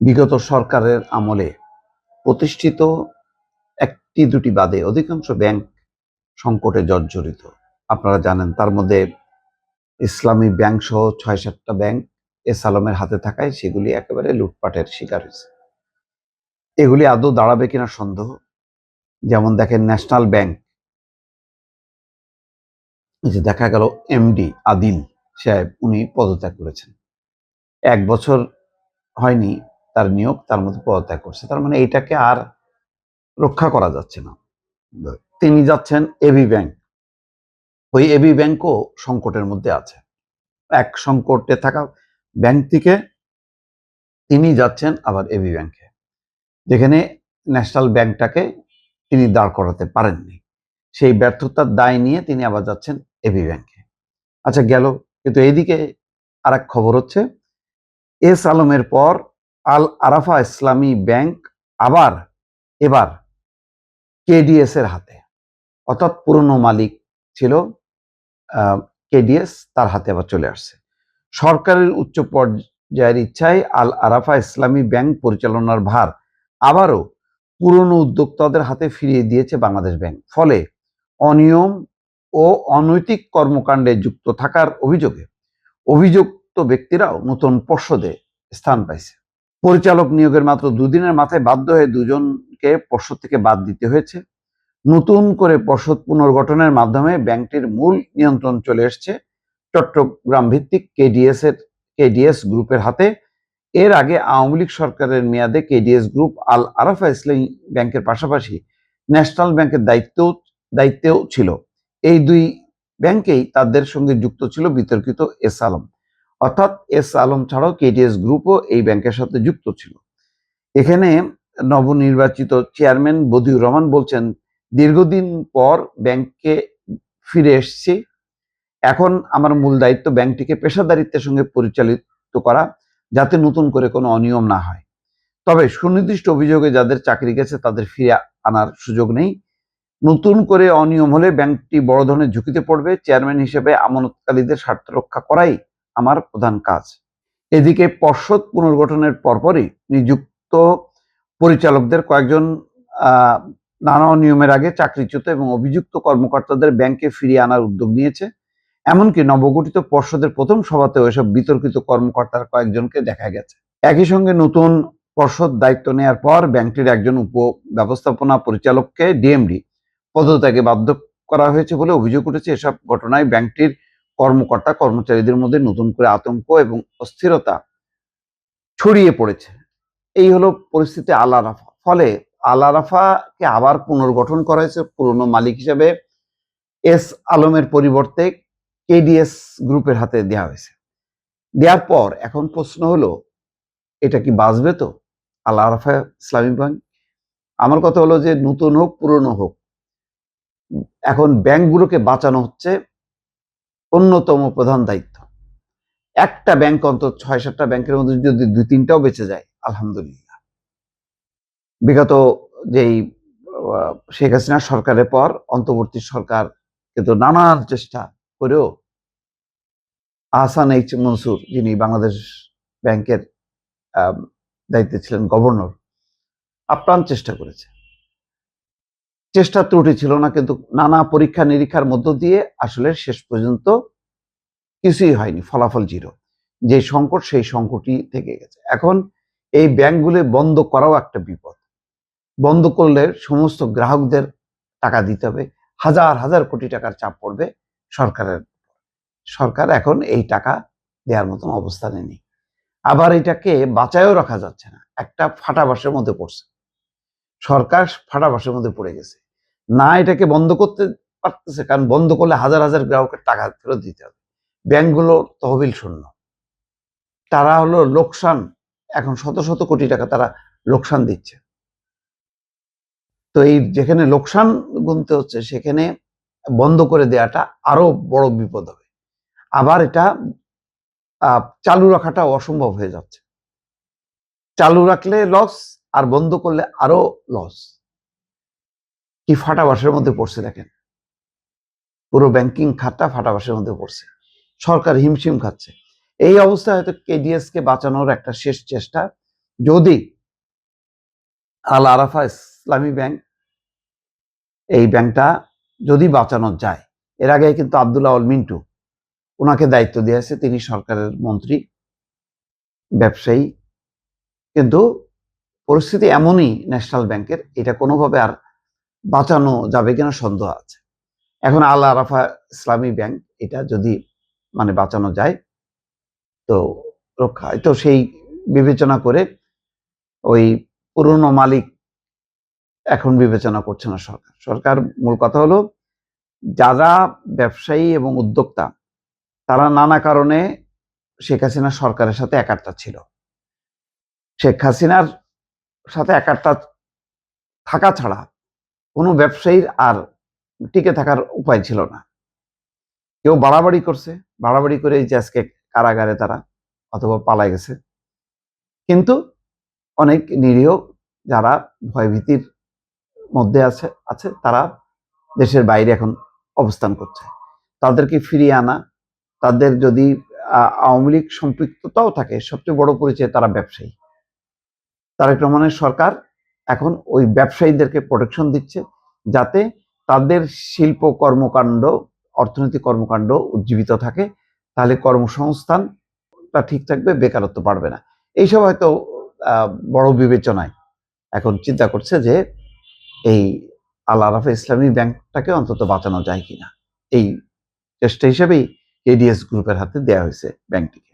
বিগত সরকারের আমলে প্রতিষ্ঠিত একটি দুটি বাদে অধিকাংশ ব্যাংক সংকটে জর্জরিত। আপনারা জানেন, তার মধ্যে ইসলামী ব্যাংক সহ ৬-৭টা ব্যাংক এস আলমের হাতে থাকায় সেগুলি একেবারে লুটপাটের শিকার হয়েছে। এগুলি আদৌ দাঁড়াবে কিনা সন্দেহ। যেমন দেখেন, ন্যাশনাল ব্যাংক, যে দেখা গেল এমডি আদিল সাহেব উনি পদত্যাগ করেছেন। ১ বছর হয়নি তার নিয়োগ, তার মধ্যে পদত্যাগ করছে। তার মানে এটাকে আর রক্ষা করা যাচ্ছে না। তিনি যাচ্ছেন এবি ব্যাংক। ওই এবি ব্যাংকও সংকটের মধ্যে আছে। এক সংকটে থাকা ব্যাংক থেকে তিনি যাচ্ছেন আবার এবি ব্যাংকে, যেখানে ন্যাশনাল ব্যাংকটাকে তিনি দাঁড় করাতে পারেননি। সেই ব্যর্থতার দায় নিয়ে তিনি আবার যাচ্ছেন এবি ব্যাংকে। আচ্ছা, গেল। কিন্তু এইদিকে আর এক খবর হচ্ছে, এস আলমের পর আল আরাফা ইসলামী ব্যাংক এবার কেডিএস এর হাতে, অর্থাৎ পুরনো মালিক ছিল কেডিএস, তার হাতে আবার চলে আসছে। সরকারের উচ্চ পর্যায়ের ইচ্ছায় আল আরাফা ইসলামী ব্যাংক পরিচালনার ভার আবারও পুরনো উদ্যোক্তাদের হাতে ফিরিয়ে দিয়েছে বাংলাদেশ ব্যাংক। ফলে অনিয়ম ও অনৈতিক কর্মকাণ্ডে যুক্ত থাকার অভিযোগে অভিযুক্ত ব্যক্তিরাও নতুন পর্ষদে স্থান পাইছে। পরিচালক নিয়োগের মাত্র দুদিনের মাথায় বাধ্য হয়ে দুজনকে পর্ষদ থেকে বাদ দিতে হয়েছে। নতুন করে পর্ষদ পুনর্গঠনের মাধ্যমে ব্যাংকটির মূল নিয়ন্ত্রণ চলে এসছে চট্টগ্রাম ভিত্তিক কেডিএস গ্রুপের হাতে। এর আগে আওয়ামী লীগ সরকারের মেয়াদে কেডিএস গ্রুপ আল আরাফা ইসলামী ব্যাংকের পাশাপাশি ন্যাশনাল ব্যাংকের দায়িত্বেও ছিল। এই দুই ব্যাংকেই তাদের সঙ্গে যুক্ত ছিল বিতর্কিত এস আলম। অর্থাৎ এস আলম ছাড়াও কেডিএস গ্রুপও এই ব্যাংকের সাথে যুক্ত ছিল। এখানে নবনির্বাচিত চেয়ারম্যান বদিউর রহমান বলছেন, দীর্ঘদিন পর ব্যাংকে ফিরে এসেছি। এখন আমার মূল দায়িত্ব ব্যাংকটিকে পেশাদারিত্বের সঙ্গে পরিচালিত করা, যাতে নতুন করে কোনো অনিয়ম না হয়। তবে সুনির্দিষ্ট অভিযোগে যাদের চাকরি গেছে তাদের ফিরে আনার সুযোগ নেই। নতুন করে অনিয়ম হলে ব্যাংকটি বড় ধরনের ঝুঁকিতে পড়বে। চেয়ারম্যান হিসেবে আমানতকারীদের স্বার্থ রক্ষা করাই আমার প্রধান কাজ। এদিকে পর্ষদ পুনর্গঠনের পরপরই নিযুক্ত পরিচালকদের কয়েকজন নানা অনিয়মের আগে চাকরিচ্যুত এবং অভিযুক্ত কর্মকর্তাদের ব্যাংকে ফিরিয়ে আনার উদ্যোগ নিয়েছে। এমনকি নবগঠিত পর্ষদের প্রথম সভাতেও এসব বিতর্কিত কর্মকর্তার কয়েকজনকে দেখা গেছে। একই সঙ্গে নতুন পর্ষদ দায়িত্ব নেওয়ার পর ব্যাংকটির একজন উপ ব্যবস্থাপনা পরিচালককে ডিএমডি পদত্যাগে বাধ্য করা হয়েছে বলে অভিযোগ উঠেছে। এসব ঘটনায় ব্যাংকটির কর্মকর্তা কর্মচারীদের মধ্যে নতুন করে আতঙ্ক এবং অস্থিরতা ছড়িয়ে পড়েছে। এই হলো পরিস্থিতি আল আরাফা। ফলে আল আরাফাকে আবার পুনর্গঠন করা হয়েছে পুরনো মালিক হিসেবে এস আলমের পরিবর্তে কেডিএস গ্রুপের হাতে দেওয়া হয়েছে। দেওয়ার পর এখন প্রশ্ন হলো, এটা কি বাঁচবে? তো আল আরাফা ইসলামী ব্যাংক, আমার কথা হলো যে নতুন হোক পুরনো হোক, এখন ব্যাংকগুলোকে বাঁচানো হচ্ছে অন্যতম প্রধান দায়িত্ব। একটা ব্যাংক, অন্তত ৬-৭টা ব্যাংকের মধ্যে যদি ২-৩টাও বেঁচে যায়, আলহামদুলিল্লাহ। বিগত যেই শেখ হাসিনা সরকারের পর অন্তর্বর্তী সরকার কিন্তু নানান চেষ্টা করেও আহসান এইচ মনসুর, যিনি বাংলাদেশ ব্যাংকের দায়িত্বে ছিলেন, গভর্নর, আপ্রাণ চেষ্টা করেছে। চেষ্টা ত্রুটি ছিল না, কিন্তু নানা পরীক্ষা নিরীক্ষার মধ্য দিয়ে আসলে শেষ পর্যন্ত কিছুই হয়নি, ফলাফল জিরো। যে সংকট, সেই সংকটই থেকে গেছে। এখন এই ব্যাংকগুলো বন্ধ করাও একটা বিপদ। বন্ধ করলে সমস্ত গ্রাহকদের টাকা দিতে হবে, হাজার হাজার কোটি টাকার চাপ পড়বে সরকারের। সরকার এখন এই টাকা দেওয়ার মতন অবস্থানে নেই। আবার এটাকে বাঁচায়ও রাখা যাচ্ছে না, একটা ফাটাবাসের মধ্যে পড়ছে। সরকার ফাটাবাসের মধ্যে পড়ে গেছে, না এটাকে বন্ধ করতে পারতেছে, কারণ বন্ধ করলে হাজার হাজার গ্রাহকের টাকা ফেরত দিতে হবে। ব্যাংকগুলো তহবিল শূন্য, তারা হলো লোকসান, এখন শত শত কোটি টাকা তারা লোকসান দিচ্ছে। তো এই যেখানে লোকসান গুনতে হচ্ছে, সেখানে বন্ধ করে দেওয়াটা আরো বড় বিপদ হবে। আবার এটা চালু রাখাটা অসম্ভব হয়ে যাচ্ছে। চালু রাখলে লস, আর বন্ধ করলে আরো লস। কি ফাটাবাসের মধ্যে পড়ছে দেখেন, পুরো ব্যাংকিং খাতটা ফাটাবাসের মধ্যে পড়ছে, সরকার হিমশিম খাচ্ছে। এই অবস্থায় হয়তো কেডিএস কে বাঁচানোর একটা শেষ চেষ্টা যদি আল আরাফা ইসলামী ব্যাংক, এই ব্যাংকটা যদি বাঁচানো যায়, এর আগে কিন্তু আব্দুল্লাহ আল মিন্টু, ওনাকে দায়িত্ব দিয়েছে, তিনি সরকারের মন্ত্রী, ব্যবসায়ী, কিন্তু পরিস্থিতি এমনই ন্যাশনাল ব্যাংকের, এটা কোনোভাবে আর বাঁচানো যাবে কিনা সন্দেহ আছে। এখন আল আরাফা ইসলামী ব্যাংক, এটা যদি মানে বাঁচানো যায় তো রক্ষা, তো সেই বিবেচনা করে ওই পুরনো মালিক এখন বিবেচনা করছে না সরকার। সরকার মূল কথা হলো, যারা ব্যবসায়ী এবং উদ্যোক্তা, তারা নানা কারণে শেখ হাসিনা সরকারের সাথে একাট্টা ছিল। শেখ হাসিনার সাথে একাট্টা থাকা ছাড়া কোনো ব্যবসায়ীর আর টিকে থাকার উপায় ছিল না। কেউ বাড়াবাড়ি করছে, বাড়াবাড়ি করে যে আজকে কারাগারে তারা, অথবা পালায় গেছে। কিন্তু অনেক নিরীহ যারা ভয়ভীতির মধ্যে আছে তারা দেশের বাইরে এখন অবস্থান করছে। তাদেরকে ফিরিয়ে আনা, তাদের যদি আওয়ামী লীগ সম্পৃক্ততাও থাকে, সবচেয়ে বড় পরিচয় তারা ব্যবসায়ী। তারেক রহমানের সরকার এখন ওই ব্যবসায়ীদেরকে প্রোটেকশন দিচ্ছে, যাতে তাদের শিল্প কর্মকাণ্ড, অর্থনৈতিক কর্মকাণ্ড উজ্জীবিত থাকে, তাহলে কর্মসংস্থানটা ঠিক থাকবে, বেকারত্ব বাড়বে না। এইসব হয়তো বড় বিবেচনায় এখন চিন্তা করছে যে এই আল আরাফা ইসলামী ব্যাংকটাকে অন্তত বাঁচানো যায় কিনা, এই চেষ্টা হিসেবেই এডিএস গ্রুপের হাতে দেওয়া হয়েছে ব্যাংকটি।